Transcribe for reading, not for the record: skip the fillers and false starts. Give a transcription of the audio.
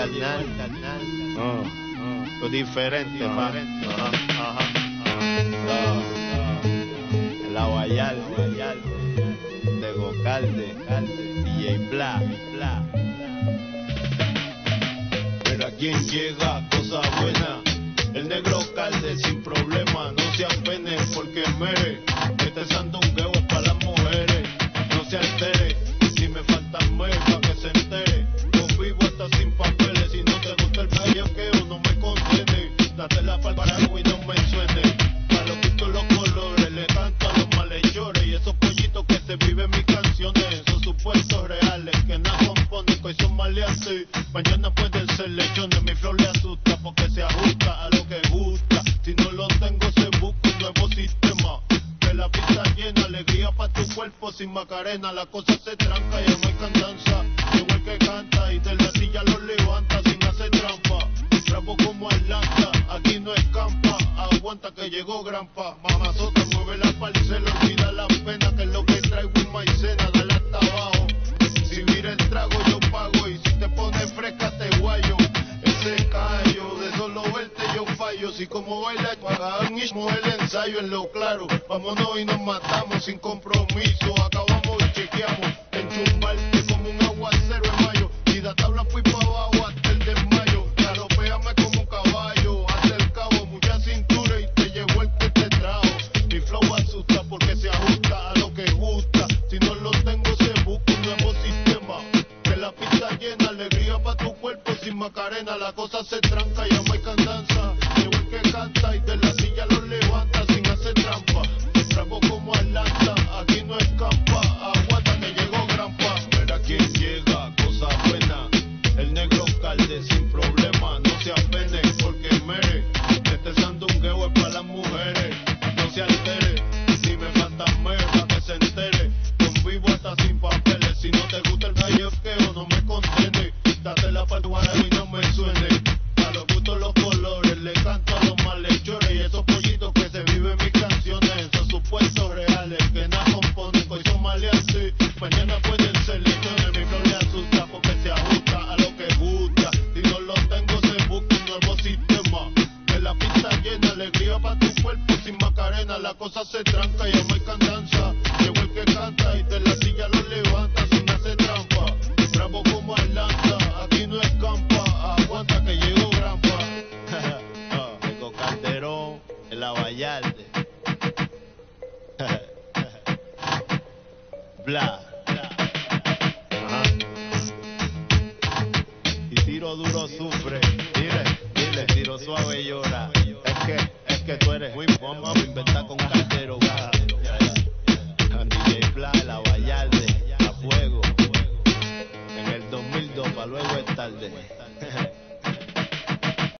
carnal. Diferente, pa. La Vallarde, de Gocalde, DJ Bla. Pero a quien llega, cosa buena. El negro Calde sin problema, no se apene porque mere. Este sandungueo es para las mujeres, no se altere. Si me faltan meses pa' que se entere. Convivo hasta sin papeles, si no te gusta el bellaqueo no me condene. Date la pal para algo y no me suene. Pa' los quito los colores, le canto a los malhechores. Y esos pollitos que se viven mis canciones, esos supuestos reales que nada componen, que hoy son maleantes. Mañana pueden ser lechones, mi flow le asusta porque se ajusta a lo que gusta. Si no lo tengo se busca un nuevo sistema. Que la pista llena, alegría pa' tu cuerpo sin Macarena. La cosa se tranca y no hay cantanza. Llegó el que canta y de la silla lo levanta sin hacer trampa. Rapo como Atlanta, aquí no escampa. Aguanta que llegó Grampa. Mamazota mueve la parcela, olvida la pena que es lo que traigo en maicena. Dale hasta abajo. Si mira el trago yo pago y si te pones fresca te guayo. Ese callo, de solo verte yo fallo. Si como baila pagan mismo el ensayo en lo claro. Vámonos y nos matamos sin compromiso. Acabamos y chequeamos. Enchumbarte como un aguacero en mayo. Y da tabla fui pa' abajo hasta el desmayo. Galopéame como un caballo. Hasta el cabo, mucha cintura y te llevo el que te trajo. Mi flow asusta porque se ajusta a lo que gusta. Si no lo tengo se busca un nuevo sistema. Que la pista llena, alegría pa' tu cuerpo sin Macarena. La cosa se tranca, ya no hay cantanza. Llegó el que canta y de la silla lo levanta sin hacer trampa. Rapo como Atlanta, aquí no escapa. Aguanta que llegó Grampa. Mira quién llega, cosa buena. El negro Calde sin problema, no se apene porque mere. Este sandungueo es para las mujeres, no se altere. Si me faltan meses pa' que se entere. Convivo hasta sin papeles, si no te gusta el bellaqueo no me condene. Date la palabra y no me suene. A los gustos los colores, le canto a los malhechores. Y esos pollitos que se viven mis canciones, esos supuestos reales que nada componen, que hoy son maleantes. Mañana pueden ser lechones, mi flow le asusta porque se ajusta a lo que gusta. Si no lo tengo se busca un nuevo sistema. Que la pista llena, alegría pa' tu cuerpo sin Macarena. La cosa se tranca y no hay cantanza. Llegó el que canta y de la silla lo levanta sin hacer trampa. Bravo como Atlanta, aquí no escampa. Aguanta que llegó Grampa. Llegó Calderón, en la Vallarde. Bla. Ajá. Y tiro duro sufre. Dile, tiro suave llora. Es que tú eres muy bomba, me inventa con Calderón. DJ Bla, la Vallarde, a fuego. En el 2002, pa' luego es tarde.